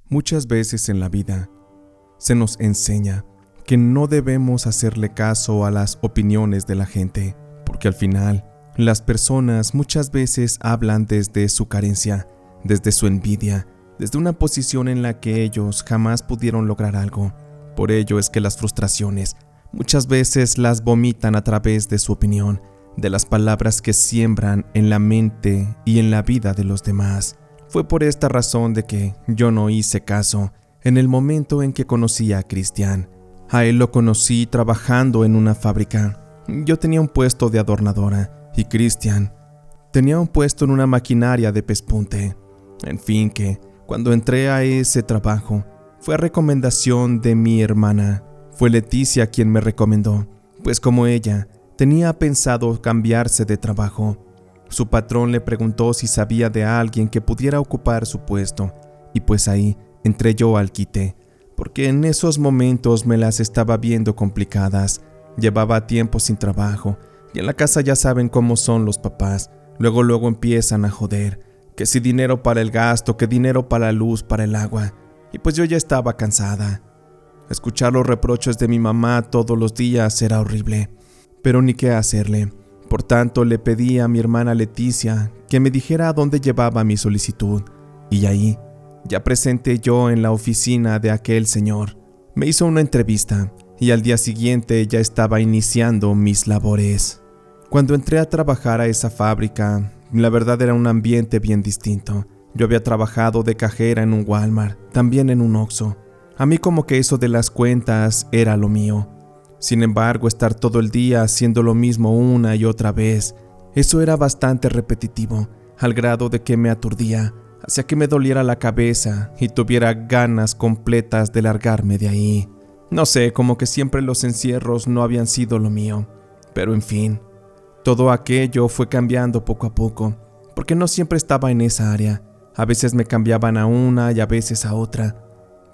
Muchas veces en la vida se nos enseña que no debemos hacerle caso a las opiniones de la gente, porque al final las personas muchas veces hablan desde su carencia, desde su envidia, desde una posición en la que ellos jamás pudieron lograr algo. Por ello es que las frustraciones muchas veces las vomitan a través de su opinión, de las palabras que siembran en la mente y en la vida de los demás. Fue por esta razón de que yo no hice caso en el momento en que conocí a Cristian. A él lo conocí trabajando en una fábrica. Yo tenía un puesto de adornadora y Cristian tenía un puesto en una maquinaria de pespunte. En fin, que cuando entré a ese trabajo fue a recomendación de mi hermana. Fue Leticia quien me recomendó, pues como ella tenía pensado cambiarse de trabajo, su patrón le preguntó si sabía de alguien que pudiera ocupar su puesto, y pues ahí entré yo al quite, porque en esos momentos me las estaba viendo complicadas. Llevaba tiempo sin trabajo, y en la casa ya saben cómo son los papás, luego empiezan a joder, que si dinero para el gasto, que dinero para la luz, para el agua, y pues yo ya estaba cansada. Escuchar los reproches de mi mamá todos los días era horrible, pero ni qué hacerle. Por tanto, le pedí a mi hermana Leticia que me dijera a dónde llevaba mi solicitud, y ahí ya presenté yo en la oficina de aquel señor. Me hizo una entrevista y al día siguiente ya estaba iniciando mis labores. Cuando entré a trabajar a esa fábrica, la verdad era un ambiente bien distinto. Yo había trabajado de cajera en un Walmart, también en un Oxxo. A mí como que eso de las cuentas era lo mío. Sin embargo, estar todo el día haciendo lo mismo una y otra vez, eso era bastante repetitivo, al grado de que me aturdía, hacía que me doliera la cabeza y tuviera ganas completas de largarme de ahí. No sé, como que siempre los encierros no habían sido lo mío, pero en fin, todo aquello fue cambiando poco a poco, porque no siempre estaba en esa área. A veces me cambiaban a una y a veces a otra,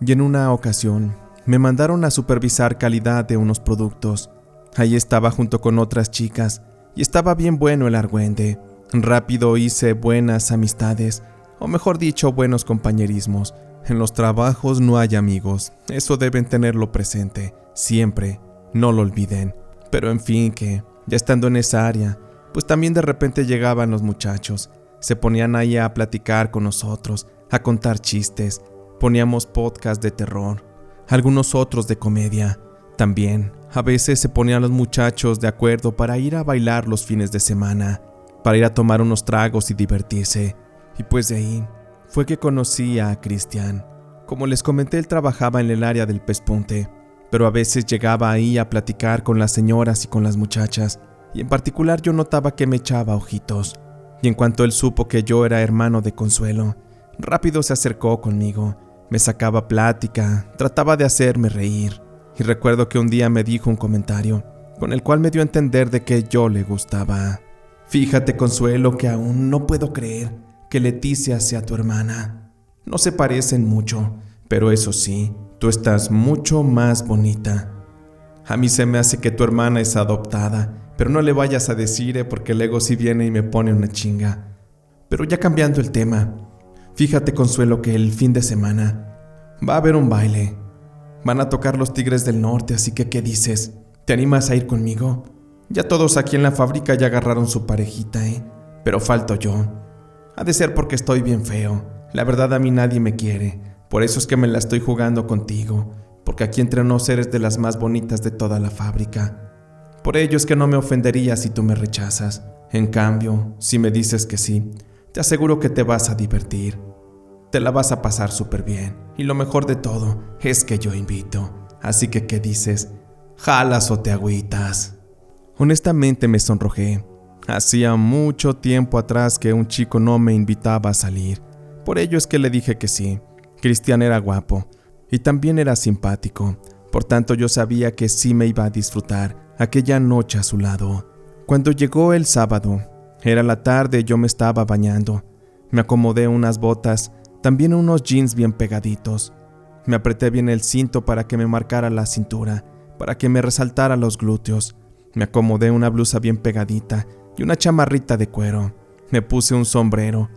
y en una ocasión me mandaron a supervisar calidad de unos productos. Ahí estaba junto con otras chicas y estaba bien bueno el argüende. Rápido hice buenas amistades, o mejor dicho, buenos compañerismos. En los trabajos no hay amigos, eso deben tenerlo presente, siempre, no lo olviden. Pero en fin, que ya estando en esa área, pues también de repente llegaban los muchachos, se ponían ahí a platicar con nosotros, a contar chistes, poníamos podcast de terror, algunos otros de comedia. También, a veces se ponían los muchachos de acuerdo para ir a bailar los fines de semana, para ir a tomar unos tragos y divertirse. Y pues de ahí fue que conocí a Cristian. Como les comenté, él trabajaba en el área del pespunte, pero a veces llegaba ahí a platicar con las señoras y con las muchachas, y en particular yo notaba que me echaba ojitos. Y en cuanto él supo que yo era hermano de Consuelo, rápido se acercó conmigo. Me sacaba plática, trataba de hacerme reír, y recuerdo que un día me dijo un comentario, con el cual me dio a entender de que yo le gustaba. Fíjate, Consuelo, que aún no puedo creer que Leticia sea tu hermana. No se parecen mucho, pero eso sí, tú estás mucho más bonita. A mí se me hace que tu hermana es adoptada, pero no le vayas a decir, porque luego sí viene y me pone una chinga. Pero ya cambiando el tema, fíjate, Consuelo, que el fin de semana va a haber un baile. Van a tocar los Tigres del Norte, así que ¿qué dices? ¿Te animas a ir conmigo? Ya todos aquí en la fábrica ya agarraron su parejita, pero falto yo. Ha de ser porque estoy bien feo. La verdad, a mí nadie me quiere. Por eso es que me la estoy jugando contigo, porque aquí entre nos eres de las más bonitas de toda la fábrica. Por ello es que no me ofendería si tú me rechazas. En cambio, si me dices que sí, te aseguro que te vas a divertir. Te la vas a pasar súper bien. Y lo mejor de todo es que yo invito. Así que, ¿qué dices? ¿Jalas o te agüitas? Honestamente me sonrojé. Hacía mucho tiempo atrás que un chico no me invitaba a salir. Por ello es que le dije que sí. Cristian era guapo y también era simpático. Por tanto, yo sabía que sí me iba a disfrutar aquella noche a su lado. Cuando llegó el sábado, era la tarde y yo me estaba bañando. Me acomodé unas botas, también unos jeans bien pegaditos. Me apreté bien el cinto para que me marcara la cintura, para que me resaltara los glúteos. Me acomodé una blusa bien pegadita y una chamarrita de cuero. Me puse un sombrero,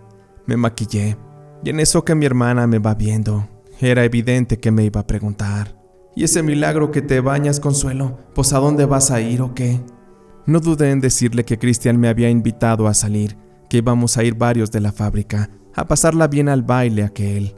me maquillé, y en eso que mi hermana me va viendo, Era evidente que me iba a preguntar: ¿y ese milagro que te bañas, Consuelo? Pues ¿a dónde vas a ir o qué? No dudé en decirle que Cristian me había invitado a salir, que íbamos a ir varios de la fábrica, a pasarla bien al baile aquel.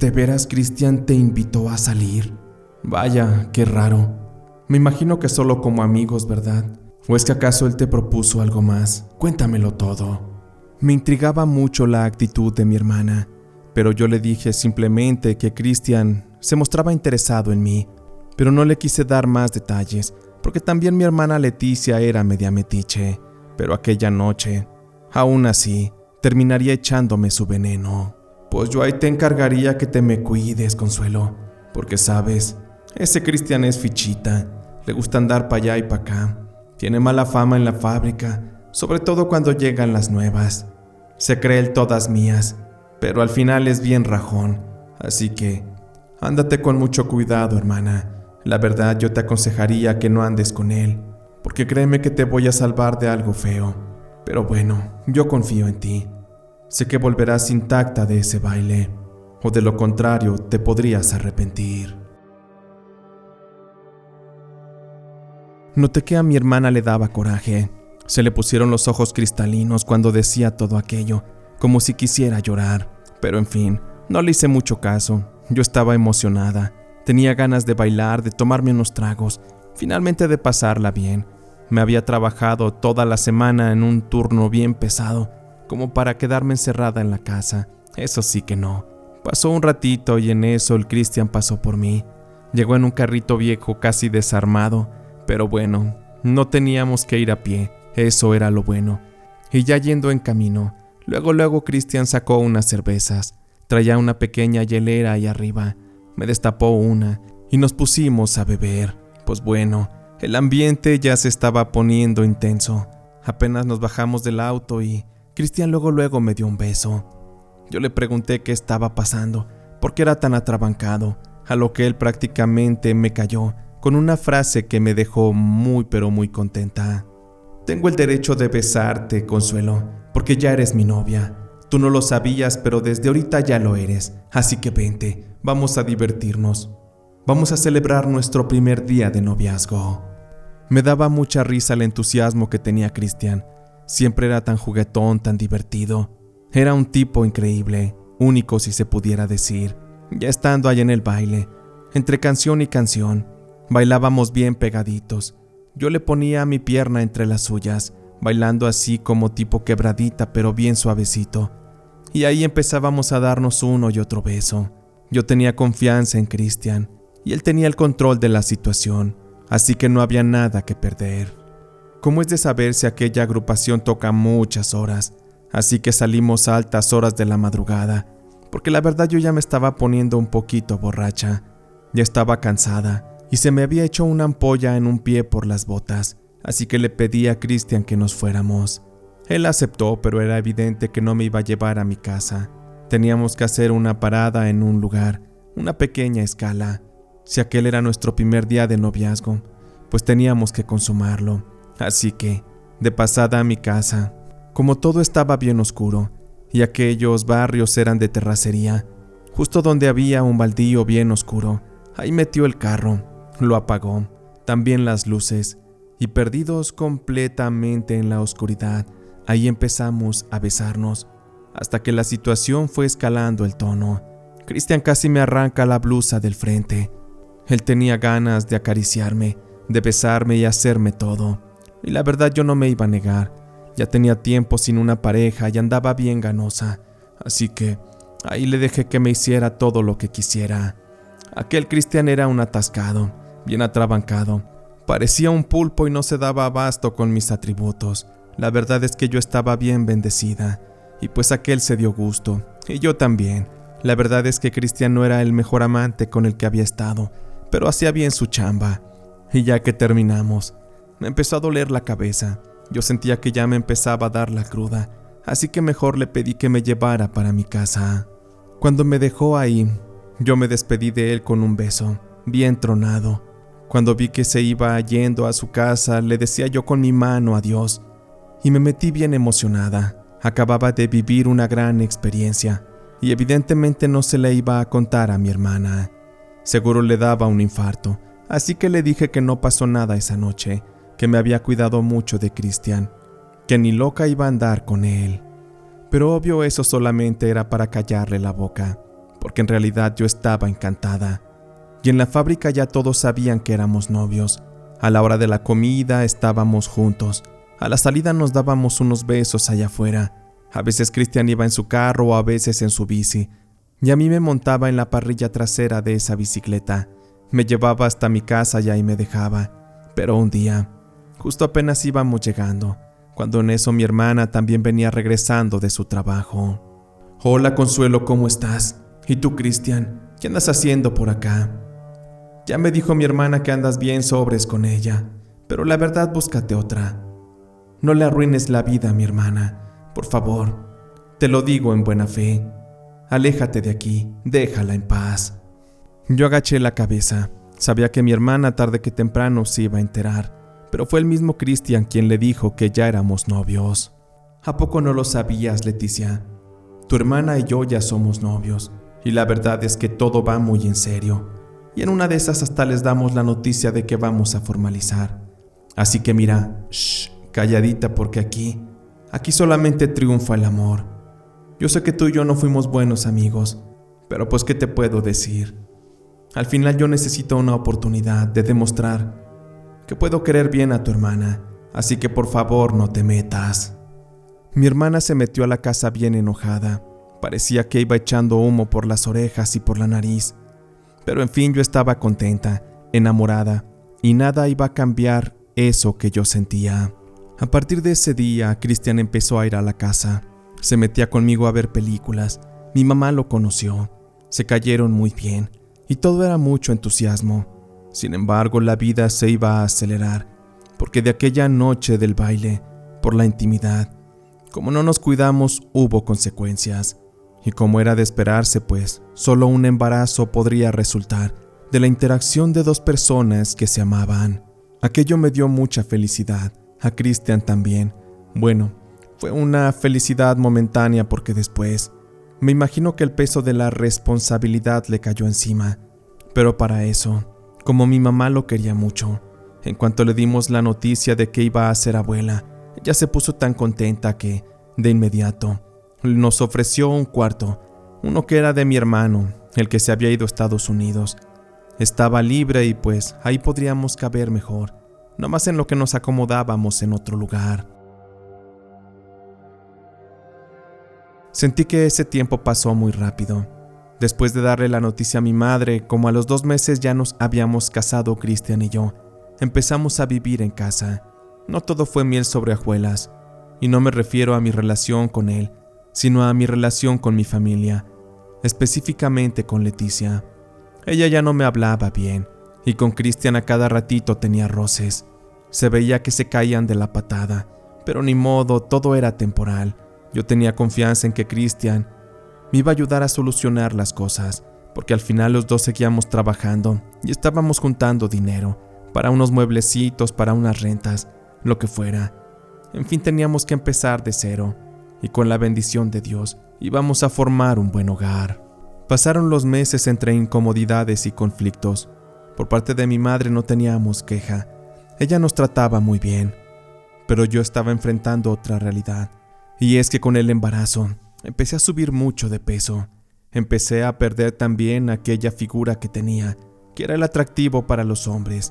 ¿De veras Cristian te invitó a salir? Vaya, qué raro. Me imagino que solo como amigos, ¿verdad? ¿O es que acaso él te propuso algo más? Cuéntamelo todo. Me intrigaba mucho la actitud de mi hermana, pero yo le dije simplemente que Cristian se mostraba interesado en mí, pero no le quise dar más detalles, porque también mi hermana Leticia era media metiche, pero aquella noche, aún así, terminaría echándome su veneno. Pues yo ahí te encargaría que te me cuides, Consuelo, porque sabes, ese Cristian es fichita, le gusta andar para allá y para acá, tiene mala fama en la fábrica, sobre todo cuando llegan las nuevas. Se cree el todas mías, pero al final es bien rajón, así que ándate con mucho cuidado, hermana. La verdad, yo te aconsejaría que no andes con él, porque créeme que te voy a salvar de algo feo. Pero bueno, yo confío en ti. Sé que volverás intacta de ese baile, o de lo contrario, te podrías arrepentir. Noté que a mi hermana le daba coraje. Se le pusieron los ojos cristalinos cuando decía todo aquello, como si quisiera llorar. Pero en fin, no le hice mucho caso. Yo estaba emocionada. Tenía ganas de bailar, de tomarme unos tragos, finalmente de pasarla bien. Me había trabajado toda la semana en un turno bien pesado, como para quedarme encerrada en la casa. Eso sí que no. Pasó un ratito y en eso el Cristian pasó por mí. Llegó en un carrito viejo casi desarmado, pero bueno, no teníamos que ir a pie, eso era lo bueno. Y ya yendo en camino, luego Cristian sacó unas cervezas. Traía una pequeña hielera ahí arriba. Me destapó una y nos pusimos a beber. Pues bueno, el ambiente ya se estaba poniendo intenso. Apenas nos bajamos del auto y Cristian luego me dio un beso. Yo le pregunté qué estaba pasando, por qué era tan atrabancado, a lo que él prácticamente me cayó con una frase que me dejó muy pero muy contenta. Tengo el derecho de besarte, Consuelo, porque ya eres mi novia. Tú no lo sabías, pero desde ahorita ya lo eres, así que vente, vamos a divertirnos. Vamos a celebrar nuestro primer día de noviazgo. Me daba mucha risa el entusiasmo que tenía Cristian. Siempre era tan juguetón, tan divertido. Era un tipo increíble, único si se pudiera decir. Ya estando allá en el baile, entre canción y canción, bailábamos bien pegaditos. Yo le ponía mi pierna entre las suyas, bailando así como tipo quebradita pero bien suavecito. Y ahí empezábamos a darnos uno y otro beso. Yo tenía confianza en Cristian y él tenía el control de la situación, así que no había nada que perder. Como es de saberse, aquella agrupación toca muchas horas, así que salimos a altas horas de la madrugada, porque la verdad yo ya me estaba poniendo un poquito borracha. Ya estaba cansada y se me había hecho una ampolla en un pie por las botas, así que le pedí a Cristian que nos fuéramos. Él aceptó, pero era evidente que no me iba a llevar a mi casa. Teníamos que hacer una parada en un lugar, una pequeña escala. Si aquel era nuestro primer día de noviazgo, pues teníamos que consumarlo. Así que, de pasada a mi casa, como todo estaba bien oscuro, y aquellos barrios eran de terracería, justo donde había un baldío bien oscuro, ahí metió el carro, lo apagó, también las luces, y perdidos completamente en la oscuridad, ahí empezamos a besarnos, hasta que la situación fue escalando el tono. Cristian casi me arranca la blusa del frente. Él tenía ganas de acariciarme, de besarme y hacerme todo. Y la verdad yo no me iba a negar. Ya tenía tiempo sin una pareja y andaba bien ganosa. Así que ahí le dejé que me hiciera todo lo que quisiera. Aquel Cristian era un atascado, bien atrabancado. Parecía un pulpo y no se daba abasto con mis atributos. La verdad es que yo estaba bien bendecida. Y pues aquel se dio gusto. Y yo también. La verdad es que Cristian no era el mejor amante con el que había estado, pero hacía bien su chamba. Y ya que terminamos, me empezó a doler la cabeza. Yo sentía que ya me empezaba a dar la cruda, así que mejor le pedí que me llevara para mi casa. Cuando me dejó ahí, yo me despedí de él con un beso, bien tronado. Cuando vi que se iba yendo a su casa, le decía yo con mi mano adiós, y me metí bien emocionada. Acababa de vivir una gran experiencia, y evidentemente no se le iba a contar a mi hermana. Seguro le daba un infarto, así que le dije que no pasó nada esa noche, que me había cuidado mucho de Cristian, que ni loca iba a andar con él. Pero obvio eso solamente era para callarle la boca, porque en realidad yo estaba encantada. Y en la fábrica ya todos sabían que éramos novios. A la hora de la comida estábamos juntos. A la salida nos dábamos unos besos allá afuera. A veces Cristian iba en su carro o a veces en su bici, y a mí me montaba en la parrilla trasera de esa bicicleta. Me llevaba hasta mi casa y ahí me dejaba. Pero un día, justo apenas íbamos llegando, cuando en eso mi hermana también venía regresando de su trabajo. «Hola Consuelo, ¿cómo estás? ¿Y tú, Cristian? ¿Qué andas haciendo por acá?» «Ya me dijo mi hermana que andas bien sobres con ella, pero la verdad búscate otra. No le arruines la vida a mi hermana, por favor. Te lo digo en buena fe. Aléjate de aquí, déjala en paz». Yo agaché la cabeza. Sabía que mi hermana tarde que temprano se iba a enterar, pero fue el mismo Cristian quien le dijo que ya éramos novios. «¿A poco no lo sabías, Leticia? Tu hermana y yo ya somos novios, y la verdad es que todo va muy en serio. Y en una de esas hasta les damos la noticia de que vamos a formalizar. Así que mira, calladita porque aquí solamente triunfa el amor. Yo sé que tú y yo no fuimos buenos amigos, pero pues ¿qué te puedo decir? Al final yo necesito una oportunidad de demostrar que puedo querer bien a tu hermana, así que por favor no te metas». Mi hermana se metió a la casa bien enojada. Parecía que iba echando humo por las orejas y por la nariz. Pero en fin, yo estaba contenta, enamorada, y nada iba a cambiar eso que yo sentía. A partir de ese día, Cristian empezó a ir a la casa. Se metía conmigo a ver películas. Mi mamá lo conoció. Se cayeron muy bien, y todo era mucho entusiasmo. Sin embargo, la vida se iba a acelerar, porque de aquella noche del baile, por la intimidad, como no nos cuidamos, hubo consecuencias. Y como era de esperarse, pues, solo un embarazo podría resultar de la interacción de dos personas que se amaban. Aquello me dio mucha felicidad, a Cristian también. Bueno, fue una felicidad momentánea porque después me imagino que el peso de la responsabilidad le cayó encima. Pero para eso, como mi mamá lo quería mucho, en cuanto le dimos la noticia de que iba a ser abuela, ella se puso tan contenta que, de inmediato, nos ofreció un cuarto, uno que era de mi hermano, el que se había ido a Estados Unidos. Estaba libre y pues ahí podríamos caber mejor, nomás en lo que nos acomodábamos en otro lugar. Sentí que ese tiempo pasó muy rápido. Después de darle la noticia a mi madre, como a los 2 meses ya nos habíamos casado Cristian y yo, empezamos a vivir en casa. No todo fue miel sobre hojuelas, y no me refiero a mi relación con él, sino a mi relación con mi familia, específicamente con Leticia. Ella ya no me hablaba bien, y con Cristian a cada ratito tenía roces. Se veía que se caían de la patada, pero ni modo, todo era temporal. Yo tenía confianza en que Cristian me iba a ayudar a solucionar las cosas, porque al final los dos seguíamos trabajando y estábamos juntando dinero para unos mueblecitos, para unas rentas, lo que fuera. En fin, teníamos que empezar de cero, y con la bendición de Dios íbamos a formar un buen hogar. Pasaron los meses entre incomodidades y conflictos. Por parte de mi madre no teníamos queja. Ella nos trataba muy bien, pero yo estaba enfrentando otra realidad, y es que con el embarazo empecé a subir mucho de peso. Empecé a perder también aquella figura que tenía, que era el atractivo para los hombres,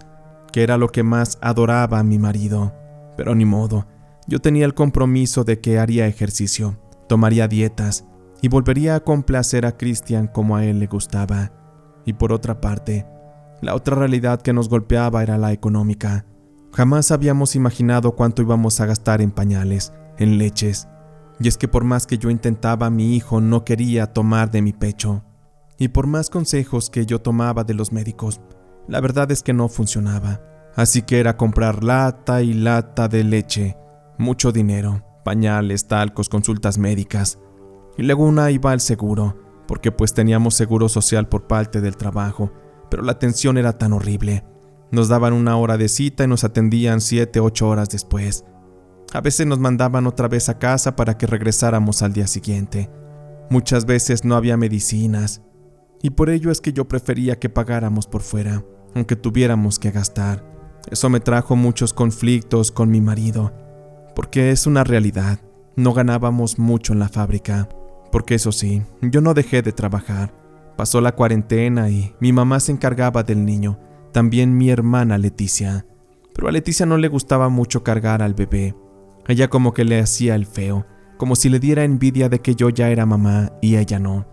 que era lo que más adoraba a mi marido. Pero ni modo, yo tenía el compromiso de que haría ejercicio, tomaría dietas y volvería a complacer a Cristian como a él le gustaba. Y por otra parte, la otra realidad que nos golpeaba era la económica. Jamás habíamos imaginado cuánto íbamos a gastar en pañales, en leches. Y es que por más que yo intentaba, mi hijo no quería tomar de mi pecho. Y por más consejos que yo tomaba de los médicos, la verdad es que no funcionaba. Así que era comprar lata y lata de leche, mucho dinero, pañales, talcos, consultas médicas. Y luego una iba al seguro, porque pues teníamos seguro social por parte del trabajo, pero la atención era tan horrible. Nos daban 1 hora de cita y nos atendían 7, 8 horas después. A veces nos mandaban otra vez a casa para que regresáramos al día siguiente. Muchas veces no había medicinas, y por ello es que yo prefería que pagáramos por fuera, aunque tuviéramos que gastar. Eso me trajo muchos conflictos con mi marido, porque es una realidad, no ganábamos mucho en la fábrica, porque eso sí, yo no dejé de trabajar. Pasó la cuarentena y mi mamá se encargaba del niño, también mi hermana Leticia. Pero a Leticia no le gustaba mucho cargar al bebé. Ella como que le hacía el feo, como si le diera envidia de que yo ya era mamá y ella no.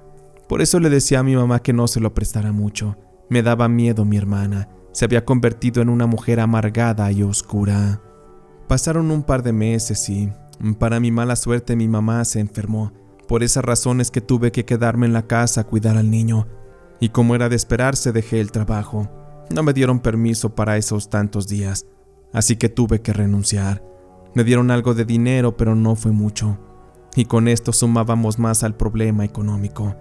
Por eso le decía a mi mamá que no se lo prestara mucho. Me daba miedo mi hermana, se había convertido en una mujer amargada y oscura. Pasaron un par de meses y, para mi mala suerte, mi mamá se enfermó. Por esas razones que tuve que quedarme en la casa a cuidar al niño. Y como era de esperarse, dejé el trabajo. No me dieron permiso para esos tantos días, así que tuve que renunciar. Me dieron algo de dinero, pero no fue mucho. Y con esto sumábamos más al problema económico.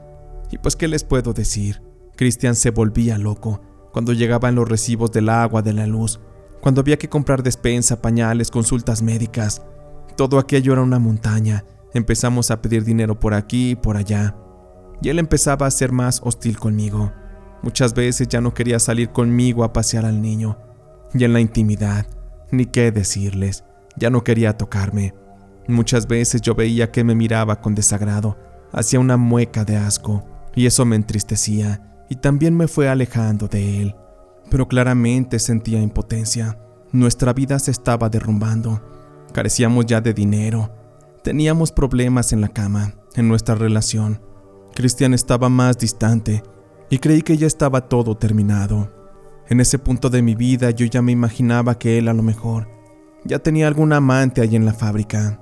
Y pues, ¿qué les puedo decir? Cristian se volvía loco cuando llegaban los recibos del agua, de la luz, cuando había que comprar despensa, pañales, consultas médicas. Todo aquello era una montaña. Empezamos a pedir dinero por aquí y por allá. Y él empezaba a ser más hostil conmigo. Muchas veces ya no quería salir conmigo a pasear al niño. Y en la intimidad, ni qué decirles, ya no quería tocarme. Muchas veces yo veía que me miraba con desagrado, hacía una mueca de asco, y eso me entristecía, y también me fue alejando de él. Pero claramente sentía impotencia. Nuestra vida se estaba derrumbando. Carecíamos ya de dinero. Teníamos problemas en la cama, en nuestra relación. Cristian estaba más distante, y creí que ya estaba todo terminado. En ese punto de mi vida yo ya me imaginaba que él a lo mejor ya tenía algún amante ahí en la fábrica.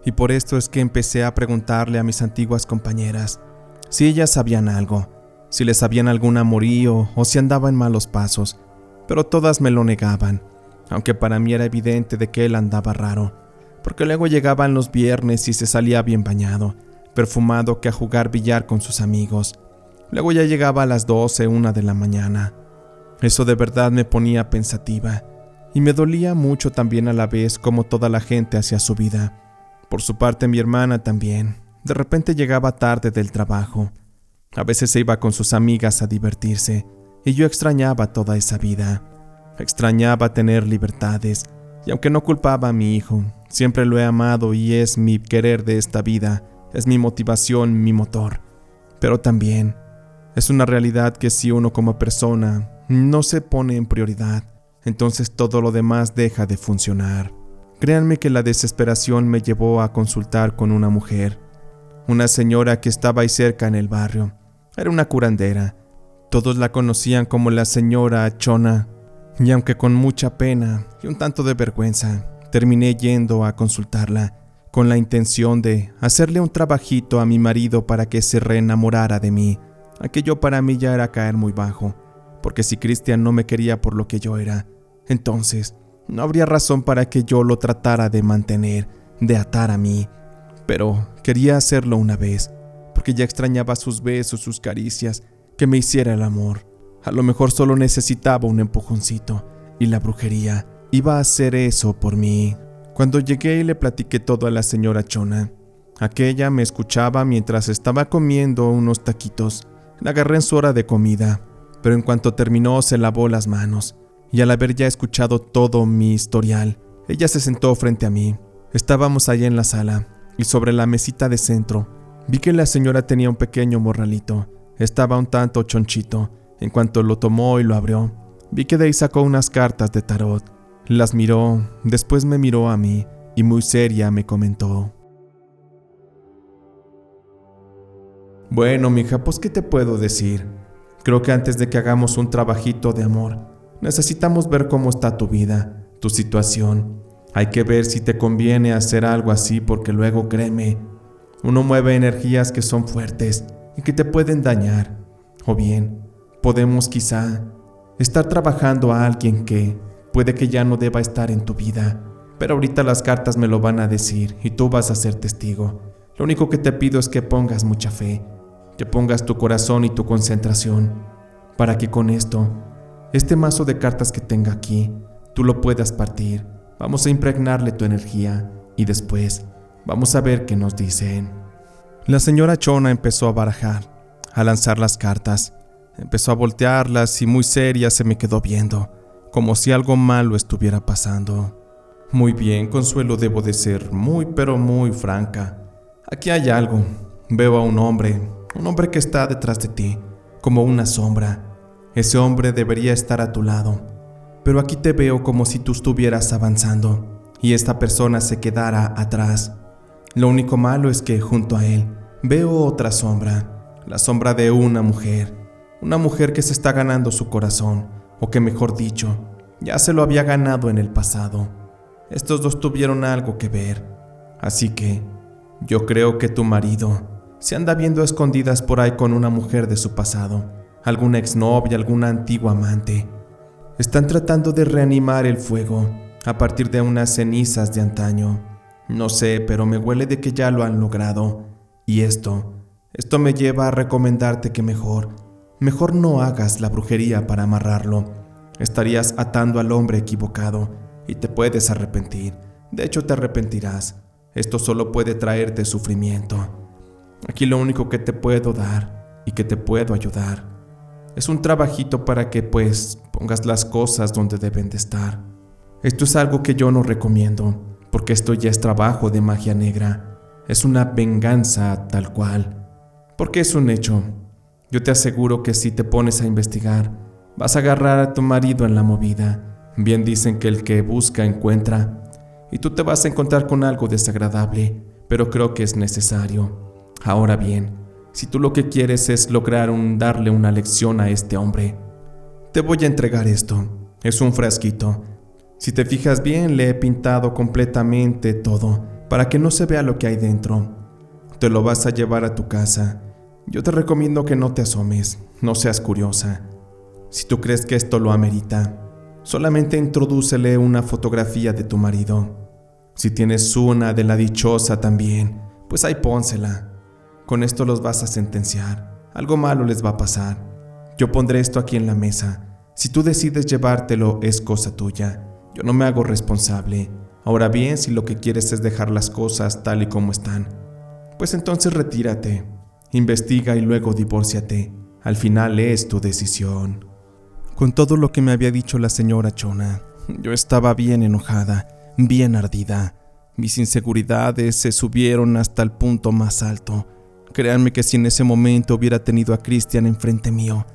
Y por esto es que empecé a preguntarle a mis antiguas compañeras si ellas sabían algo, si les sabían algún amorío o si andaba en malos pasos, pero todas me lo negaban, aunque para mí era evidente de que él andaba raro, porque luego llegaban los viernes y se salía bien bañado, perfumado que a jugar billar con sus amigos. Luego ya llegaba a las 12, 1 de la mañana. Eso de verdad me ponía pensativa, y me dolía mucho también a la vez como toda la gente hacía su vida. Por su parte mi hermana también, de repente llegaba tarde del trabajo. A veces se iba con sus amigas a divertirse, y yo extrañaba toda esa vida. Extrañaba tener libertades, y aunque no culpaba a mi hijo, siempre lo he amado y es mi querer de esta vida, es mi motivación, mi motor. Pero también es una realidad que si uno como persona no se pone en prioridad, entonces todo lo demás deja de funcionar. Créanme que la desesperación me llevó a consultar con una mujer, una señora que estaba ahí cerca en el barrio. Era una curandera. Todos la conocían como la señora Chona, y aunque con mucha pena y un tanto de vergüenza, terminé yendo a consultarla con la intención de hacerle un trabajito a mi marido para que se reenamorara de mí. Aquello para mí ya era caer muy bajo, porque si Cristian no me quería por lo que yo era, entonces no habría razón para que yo lo tratara de mantener, de atar a mí. Pero quería hacerlo una vez, porque ya extrañaba sus besos, sus caricias, que me hiciera el amor. A lo mejor solo necesitaba un empujoncito, y la brujería iba a hacer eso por mí. Cuando llegué y le platiqué todo a la señora Chona, aquella me escuchaba mientras estaba comiendo unos taquitos. La agarré en su hora de comida, pero en cuanto terminó se lavó las manos, y al haber ya escuchado todo mi historial, ella se sentó frente a mí. Estábamos allá en la sala, y sobre la mesita de centro, vi que la señora tenía un pequeño morralito. Estaba un tanto chonchito. En cuanto lo tomó y lo abrió, vi que de ahí sacó unas cartas de tarot. Las miró, después me miró a mí, y muy seria me comentó: bueno, mija, pues ¿qué te puedo decir? Creo que antes de que hagamos un trabajito de amor, necesitamos ver cómo está tu vida, tu situación. Hay que ver si te conviene hacer algo así, porque luego, créeme, uno mueve energías que son fuertes y que te pueden dañar. O bien, podemos quizá estar trabajando a alguien que puede que ya no deba estar en tu vida, pero ahorita las cartas me lo van a decir y tú vas a ser testigo. Lo único que te pido es que pongas mucha fe, que pongas tu corazón y tu concentración, para que con esto, este mazo de cartas que tenga aquí, tú lo puedas partir. Vamos a impregnarle tu energía y después vamos a ver qué nos dicen. La señora Chona empezó a barajar, a lanzar las cartas. Empezó a voltearlas y muy seria se me quedó viendo, como si algo malo estuviera pasando. Muy bien, Consuelo, debo de ser muy pero muy franca. Aquí hay algo. Veo a un hombre que está detrás de ti, como una sombra. Ese hombre debería estar a tu lado, pero aquí te veo como si tú estuvieras avanzando y esta persona se quedara atrás. Lo único malo es que junto a él veo otra sombra, la sombra de una mujer que se está ganando su corazón, o que mejor dicho, ya se lo había ganado en el pasado. Estos dos tuvieron algo que ver, así que yo creo que tu marido se anda viendo a escondidas por ahí con una mujer de su pasado, alguna exnovia, alguna antigua amante. Están tratando de reanimar el fuego a partir de unas cenizas de antaño. No sé, pero me huele de que ya lo han logrado. Y esto me lleva a recomendarte que mejor no hagas la brujería para amarrarlo. Estarías atando al hombre equivocado y te puedes arrepentir. De hecho, te arrepentirás. Esto solo puede traerte sufrimiento. Aquí lo único que te puedo dar y que te puedo ayudar es un trabajito para que pongas las cosas donde deben de estar. Esto es algo que yo no recomiendo, porque esto ya es trabajo de magia negra. Es una venganza tal cual, porque es un hecho. Yo te aseguro que si te pones a investigar, vas a agarrar a tu marido en la movida. Bien dicen que el que busca encuentra, y tú te vas a encontrar con algo desagradable, pero creo que es necesario. Ahora bien, si tú lo que quieres es lograr darle una lección a este hombre, te voy a entregar esto. Es un frasquito. Si te fijas bien, le he pintado completamente todo para que no se vea lo que hay dentro. Te lo vas a llevar a tu casa. Yo te recomiendo que no te asomes, no seas curiosa. Si tú crees que esto lo amerita, solamente introdúcele una fotografía de tu marido. Si tienes una de la dichosa también, pues ahí pónsela. Con esto los vas a sentenciar. Algo malo les va a pasar. Yo pondré esto aquí en la mesa. Si tú decides llevártelo, es cosa tuya. Yo no me hago responsable. Ahora bien, si lo que quieres es dejar las cosas tal y como están, pues entonces retírate. Investiga y luego divórciate. Al final es tu decisión. Con todo lo que me había dicho la señora Chona, yo estaba bien enojada, bien ardida. Mis inseguridades se subieron hasta el punto más alto. Créanme que si en ese momento hubiera tenido a Cristian enfrente mío,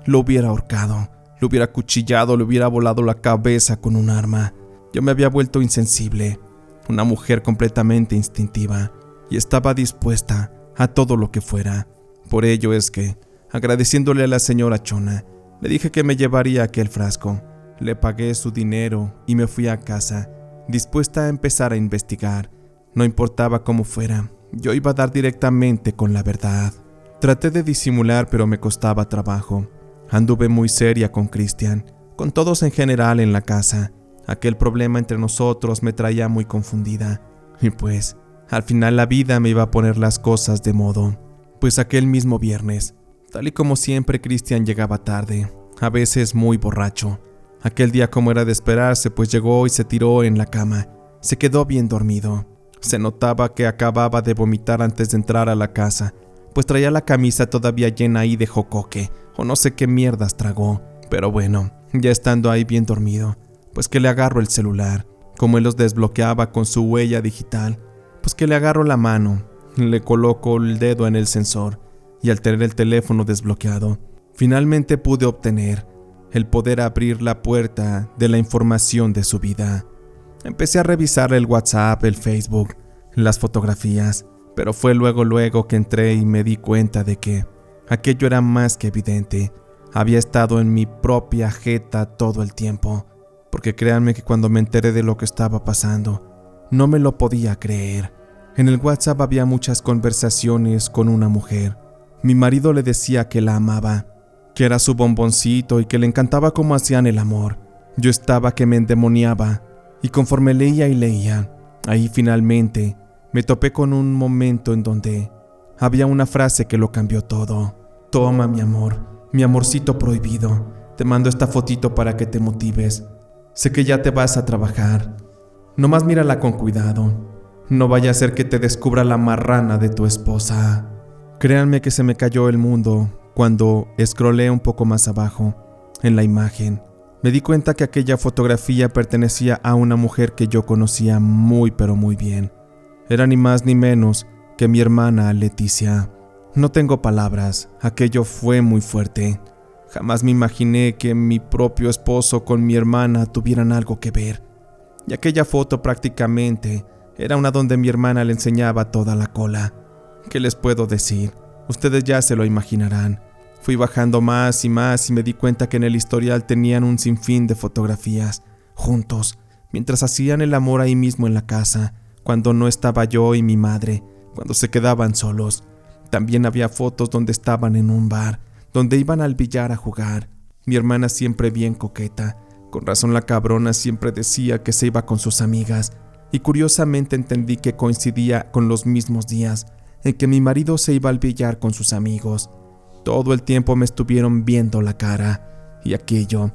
lo hubiera ahorcado, lo hubiera acuchillado, le hubiera volado la cabeza con un arma. Yo me había vuelto insensible, una mujer completamente instintiva, y estaba dispuesta a todo lo que fuera. Por ello es que, agradeciéndole a la señora Chona, le dije que me llevaría aquel frasco. Le pagué su dinero y me fui a casa, dispuesta a empezar a investigar. No importaba cómo fuera, yo iba a dar directamente con la verdad. Traté de disimular, pero me costaba trabajo. Anduve muy seria con Cristian, con todos en general en la casa. Aquel problema entre nosotros me traía muy confundida. Y pues, al final la vida me iba a poner las cosas de modo. Pues aquel mismo viernes, tal y como siempre, Cristian llegaba tarde, a veces muy borracho. Aquel día, como era de esperarse, pues llegó y se tiró en la cama. Se quedó bien dormido. Se notaba que acababa de vomitar antes de entrar a la casa, pues traía la camisa todavía llena ahí de jocoque, o no sé qué mierdas tragó. Pero bueno, ya estando ahí bien dormido, pues que le agarro el celular. Como él los desbloqueaba con su huella digital, pues que le agarro la mano, le coloco el dedo en el sensor, y al tener el teléfono desbloqueado, finalmente pude obtener el poder abrir la puerta de la información de su vida. Empecé a revisar el WhatsApp, el Facebook, las fotografías, pero fue luego que entré y me di cuenta de que aquello era más que evidente. Había estado en mi propia jeta todo el tiempo, porque créanme que cuando me enteré de lo que estaba pasando, no me lo podía creer. En el WhatsApp había muchas conversaciones con una mujer. Mi marido le decía que la amaba, que era su bomboncito y que le encantaba cómo hacían el amor. Yo estaba que me endemoniaba. Y conforme leía y leía, ahí finalmente me topé con un momento en donde había una frase que lo cambió todo. Toma, mi amor, mi amorcito prohibido, te mando esta fotito para que te motives. Sé que ya te vas a trabajar. Nomás mírala con cuidado. No vaya a ser que te descubra la marrana de tu esposa. Créanme que se me cayó el mundo cuando scrollé un poco más abajo, en la imagen. Me di cuenta que aquella fotografía pertenecía a una mujer que yo conocía muy pero muy bien. Era ni más ni menos que mi hermana Leticia. No tengo palabras, aquello fue muy fuerte. Jamás me imaginé que mi propio esposo con mi hermana tuvieran algo que ver. Y aquella foto prácticamente era una donde mi hermana le enseñaba toda la cola. ¿Qué les puedo decir? Ustedes ya se lo imaginarán. Fui bajando más y más y me di cuenta que en el historial tenían un sinfín de fotografías, juntos, mientras hacían el amor ahí mismo en la casa, cuando no estaba yo y mi madre, cuando se quedaban solos. También había fotos donde estaban en un bar, donde iban al billar a jugar. Mi hermana siempre bien coqueta. Con razón la cabrona siempre decía que se iba con sus amigas. Y curiosamente entendí que coincidía con los mismos días en que mi marido se iba al billar con sus amigos. Todo el tiempo me estuvieron viendo la cara. Y aquello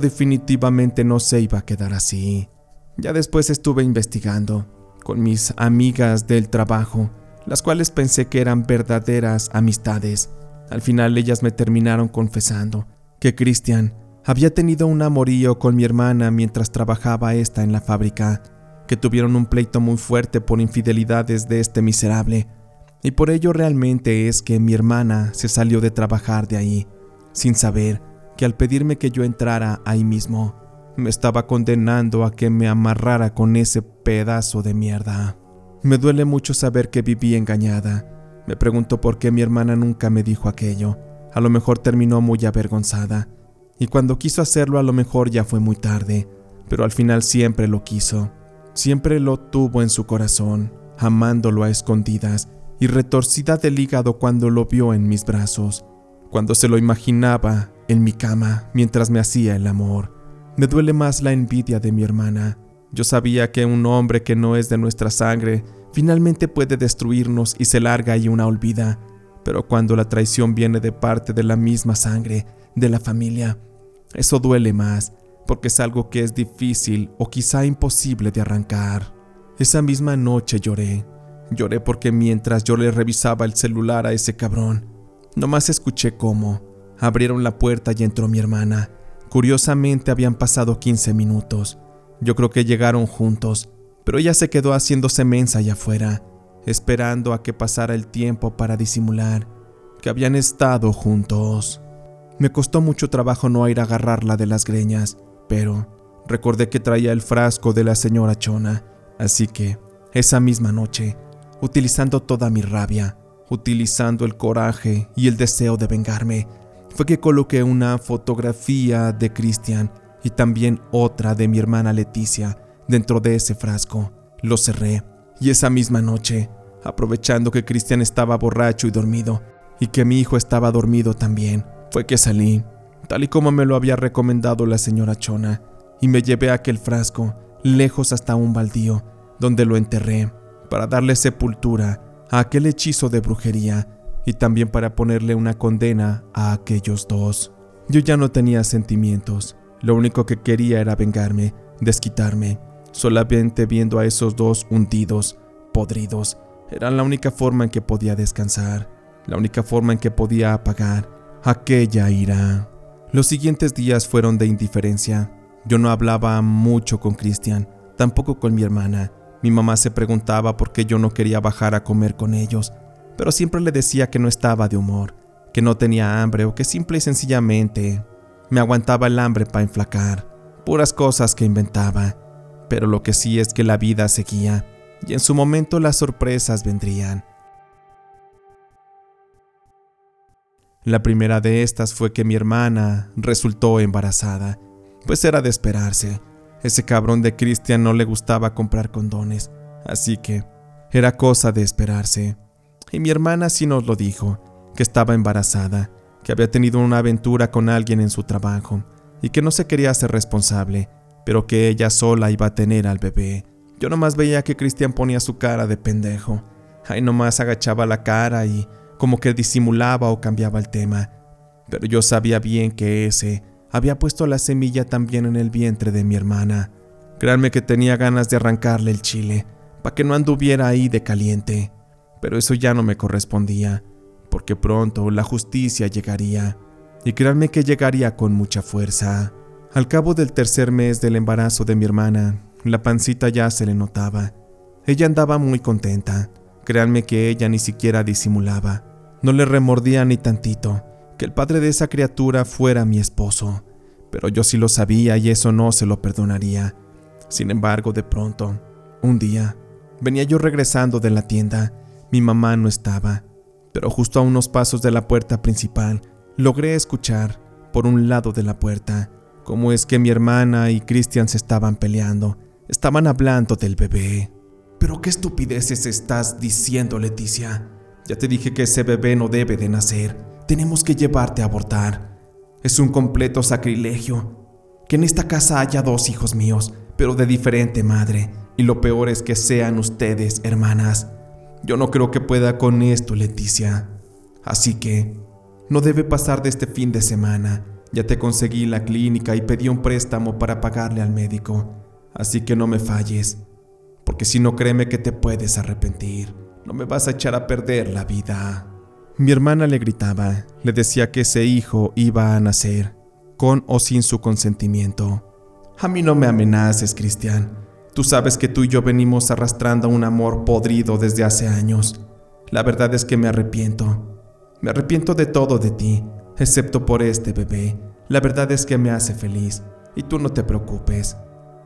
definitivamente no se iba a quedar así. Ya después estuve investigando con mis amigas del trabajo, las cuales pensé que eran verdaderas amistades. Al final ellas me terminaron confesando que Cristian había tenido un amorío con mi hermana mientras trabajaba esta en la fábrica, que tuvieron un pleito muy fuerte por infidelidades de este miserable, y por ello realmente es que mi hermana se salió de trabajar de ahí, sin saber que al pedirme que yo entrara ahí mismo, me estaba condenando a que me amarrara con ese pedazo de mierda. Me duele mucho saber que viví engañada. Me pregunto por qué mi hermana nunca me dijo aquello. A lo mejor terminó muy avergonzada. Y cuando quiso hacerlo a lo mejor ya fue muy tarde. Pero al final siempre lo quiso. Siempre lo tuvo en su corazón, amándolo a escondidas y retorcida del hígado cuando lo vio en mis brazos. Cuando se lo imaginaba en mi cama mientras me hacía el amor. Me duele más la envidia de mi hermana. Yo sabía que un hombre que no es de nuestra sangre finalmente puede destruirnos y se larga y una olvida, pero cuando la traición viene de parte de la misma sangre, de la familia, eso duele más, porque es algo que es difícil o quizá imposible de arrancar. Esa misma noche lloré porque mientras yo le revisaba el celular a ese cabrón, nomás escuché cómo abrieron la puerta y entró mi hermana. Curiosamente habían pasado 15 minutos. Yo creo que llegaron juntos, pero ella se quedó haciéndose mensa allá afuera, esperando a que pasara el tiempo para disimular que habían estado juntos. Me costó mucho trabajo no ir a agarrarla de las greñas, pero recordé que traía el frasco de la señora Chona, así que esa misma noche, utilizando toda mi rabia, utilizando el coraje y el deseo de vengarme, fue que coloqué una fotografía de Cristian y también otra de mi hermana Leticia dentro de ese frasco. Lo cerré y esa misma noche, aprovechando que Cristian estaba borracho y dormido y que mi hijo estaba dormido también, fue que salí, tal y como me lo había recomendado la señora Chona, y me llevé aquel frasco lejos hasta un baldío, donde lo enterré para darle sepultura a aquel hechizo de brujería y también para ponerle una condena a aquellos dos. Yo ya no tenía sentimientos. Lo único que quería era vengarme, desquitarme. Solamente viendo a esos dos hundidos, podridos, era la única forma en que podía descansar, la única forma en que podía apagar aquella ira. Los siguientes días fueron de indiferencia. Yo no hablaba mucho con Cristian, tampoco con mi hermana. Mi mamá se preguntaba por qué yo no quería bajar a comer con ellos, pero siempre le decía que no estaba de humor, que no tenía hambre o que simple y sencillamente me aguantaba el hambre para enflacar. Puras cosas que inventaba. Pero lo que sí es que la vida seguía, y en su momento las sorpresas vendrían. La primera de estas fue que mi hermana resultó embarazada, pues era de esperarse. Ese cabrón de Cristian no le gustaba comprar condones, así que era cosa de esperarse. Y mi hermana sí nos lo dijo, que estaba embarazada, que había tenido una aventura con alguien en su trabajo y que no se quería hacer responsable, pero que ella sola iba a tener al bebé. Yo nomás veía que Cristian ponía su cara de pendejo. Ahí nomás agachaba la cara y como que disimulaba o cambiaba el tema. Pero yo sabía bien que ese había puesto la semilla también en el vientre de mi hermana. Créanme que tenía ganas de arrancarle el chile, para que no anduviera ahí de caliente. Pero eso ya no me correspondía, porque pronto la justicia llegaría, y créanme que llegaría con mucha fuerza. Al cabo del tercer mes del embarazo de mi hermana, la pancita ya se le notaba. Ella andaba muy contenta. Créanme que ella ni siquiera disimulaba. No le remordía ni tantito que el padre de esa criatura fuera mi esposo. Pero yo sí lo sabía y eso no se lo perdonaría. Sin embargo, de pronto, un día, venía yo regresando de la tienda. Mi mamá no estaba, pero justo a unos pasos de la puerta principal, logré escuchar, por un lado de la puerta, cómo es que mi hermana y Cristian se estaban peleando. Estaban hablando del bebé. «¿Pero qué estupideces estás diciendo, Leticia? Ya te dije que ese bebé no debe de nacer. Tenemos que llevarte a abortar. Es un completo sacrilegio. Que en esta casa haya 2 hijos míos, pero de diferente madre. Y lo peor es que sean ustedes hermanas. Yo no creo que pueda con esto, Leticia. Así que no debe pasar de este fin de semana. Ya te conseguí la clínica y pedí un préstamo para pagarle al médico. Así que no me falles, porque si no, créeme que te puedes arrepentir. No me vas a echar a perder la vida». Mi hermana le gritaba, le decía que ese hijo iba a nacer, con o sin su consentimiento. «A mí no me amenaces, Cristian. Tú sabes que tú y yo venimos arrastrando un amor podrido desde hace años. La verdad es que me arrepiento. Me arrepiento de todo de ti, excepto por este bebé. La verdad es que me hace feliz, y tú no te preocupes.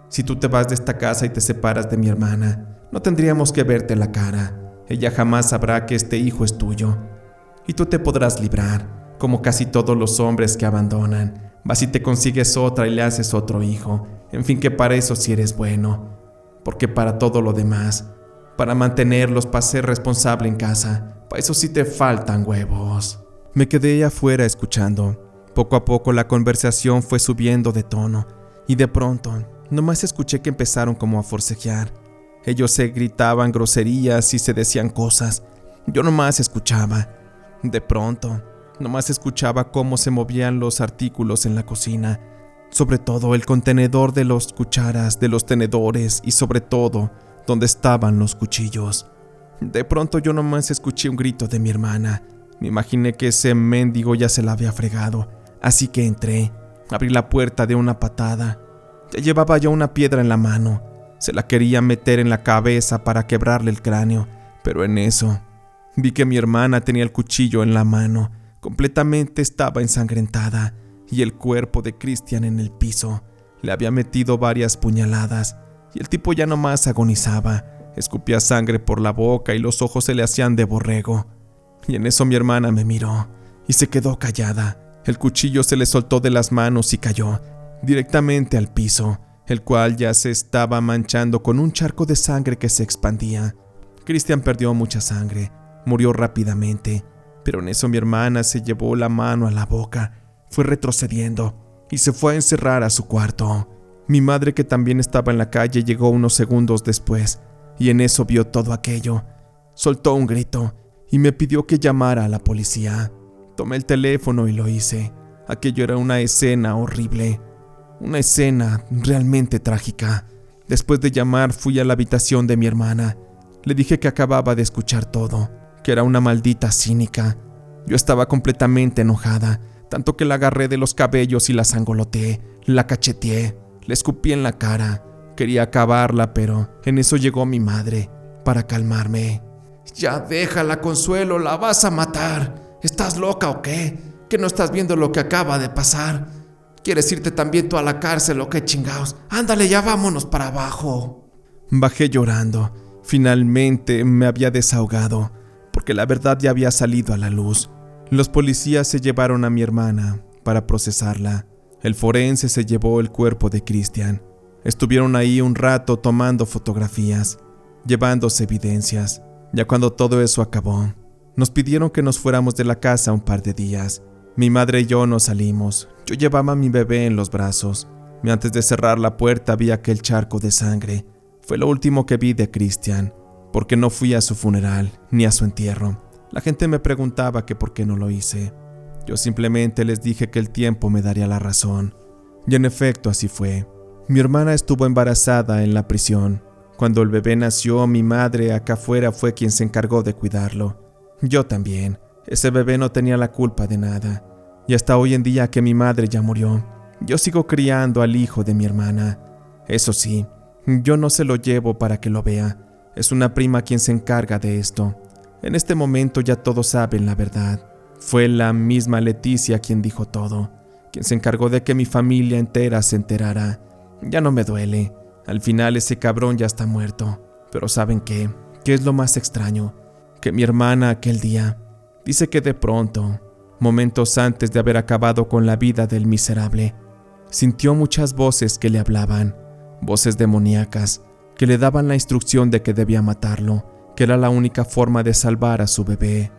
Si tú te vas de esta casa y te separas de mi hermana, no tendríamos que verte la cara. Ella jamás sabrá que este hijo es tuyo. Y tú te podrás librar, como casi todos los hombres que abandonan. Vas y te consigues otra y le haces otro hijo. En fin, que para eso sí eres bueno. Porque para todo lo demás, para mantenerlos, para ser responsable en casa, para eso sí te faltan huevos». Me quedé afuera escuchando. Poco a poco la conversación fue subiendo de tono, y de pronto nomás escuché que empezaron como a forcejear. Ellos se gritaban groserías y se decían cosas. Yo nomás escuchaba. De pronto, nomás escuchaba cómo se movían los artículos en la cocina, sobre todo el contenedor de las cucharas, de los tenedores y sobre todo donde estaban los cuchillos. De pronto yo nomás escuché un grito de mi hermana. Me imaginé que ese mendigo ya se la había fregado, así que entré, abrí la puerta de una patada. Ya llevaba yo una piedra en la mano. Se la quería meter en la cabeza para quebrarle el cráneo, pero en eso vi que mi hermana tenía el cuchillo en la mano. Completamente estaba ensangrentada y el cuerpo de Cristian en el piso. Le había metido varias puñaladas y el tipo ya nomás agonizaba. Escupía sangre por la boca y los ojos se le hacían de borrego. Y en eso mi hermana me miró y se quedó callada. El cuchillo se le soltó de las manos y cayó directamente al piso, el cual ya se estaba manchando con un charco de sangre que se expandía. Cristian perdió mucha sangre, murió rápidamente, pero en eso mi hermana se llevó la mano a la boca, fue retrocediendo y se fue a encerrar a su cuarto. Mi madre, que también estaba en la calle, llegó unos segundos después y en eso vio todo aquello. Soltó un grito y me pidió que llamara a la policía. Tomé el teléfono y lo hice. Aquello era una escena horrible. Una escena realmente trágica. Después de llamar, fui a la habitación de mi hermana. Le dije que acababa de escuchar todo, que era una maldita cínica. Yo estaba completamente enojada, tanto que la agarré de los cabellos y la sangoloteé, la cacheteé, le escupí en la cara. Quería acabarla, pero en eso llegó mi madre, para calmarme. «Ya déjala, Consuelo, la vas a matar. ¿Estás loca o qué? ¿Que no estás viendo lo que acaba de pasar? ¿Quieres irte también tú a la cárcel o qué chingados? Ándale, ya vámonos para abajo». Bajé llorando. Finalmente me había desahogado, porque la verdad ya había salido a la luz. Los policías se llevaron a mi hermana para procesarla. El forense se llevó el cuerpo de Cristian. Estuvieron ahí un rato tomando fotografías, llevándose evidencias. Ya cuando todo eso acabó, nos pidieron que nos fuéramos de la casa un par de días. Mi madre y yo nos salimos. Yo llevaba a mi bebé en los brazos. Antes de cerrar la puerta vi aquel charco de sangre. Fue lo último que vi de Cristian, porque no fui a su funeral ni a su entierro. La gente me preguntaba que por qué no lo hice. Yo simplemente les dije que el tiempo me daría la razón. Y en efecto así fue. Mi hermana estuvo embarazada en la prisión. Cuando el bebé nació, mi madre acá afuera fue quien se encargó de cuidarlo. Yo también. Ese bebé no tenía la culpa de nada. Y hasta hoy en día que mi madre ya murió, yo sigo criando al hijo de mi hermana. Eso sí, yo no se lo llevo para que lo vea. Es una prima quien se encarga de esto. En este momento ya todos saben la verdad. Fue la misma Leticia quien dijo todo, quien se encargó de que mi familia entera se enterara. Ya no me duele. Al final ese cabrón ya está muerto. Pero ¿saben qué? ¿Qué es lo más extraño? Que mi hermana aquel día dice que de pronto, momentos antes de haber acabado con la vida del miserable, sintió muchas voces que le hablaban, voces demoníacas, que le daban la instrucción de que debía matarlo, que era la única forma de salvar a su bebé.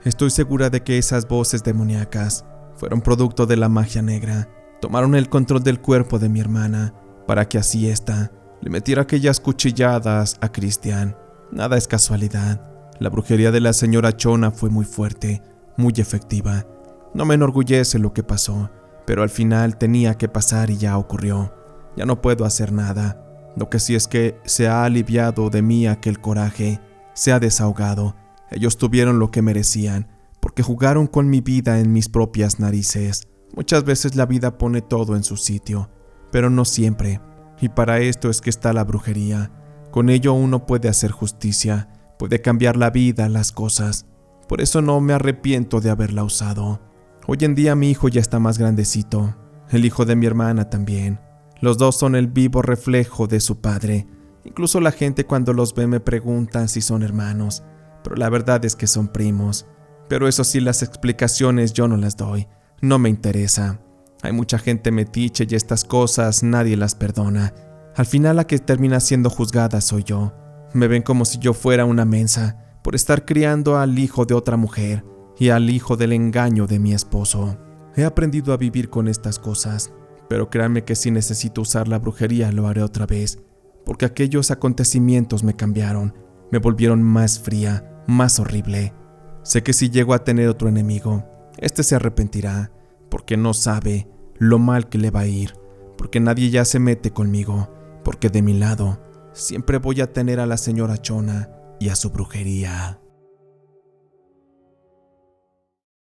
Estoy segura de que esas voces demoníacas fueron producto de la magia negra. Tomaron el control del cuerpo de mi hermana para que así ésta le metiera aquellas cuchilladas a Cristian. Nada es casualidad. La brujería de la señora Chona fue muy fuerte, muy efectiva. No me enorgullece lo que pasó, pero al final tenía que pasar y ya ocurrió. Ya no puedo hacer nada. Lo que sí es que se ha aliviado de mí aquel coraje, se ha desahogado. Ellos tuvieron lo que merecían, porque jugaron con mi vida en mis propias narices. Muchas veces la vida pone todo en su sitio, pero no siempre. Y para esto es que está la brujería. Con ello uno puede hacer justicia, puede cambiar la vida, las cosas. Por eso no me arrepiento de haberla usado. Hoy en día mi hijo ya está más grandecito, el hijo de mi hermana también. Los dos son el vivo reflejo de su padre. Incluso la gente cuando los ve me preguntan si son hermanos, pero la verdad es que son primos. Pero eso sí, las explicaciones yo no las doy, no me interesa. Hay mucha gente metiche y estas cosas nadie las perdona. Al final la que termina siendo juzgada soy yo. Me ven como si yo fuera una mensa por estar criando al hijo de otra mujer y al hijo del engaño de mi esposo. He aprendido a vivir con estas cosas, pero créanme que si necesito usar la brujería lo haré otra vez, porque aquellos acontecimientos me cambiaron, me volvieron más fría, más horrible. Sé que si llego a tener otro enemigo, este se arrepentirá, porque no sabe lo mal que le va a ir, porque nadie ya se mete conmigo, porque de mi lado siempre voy a tener a la señora Chona y a su brujería.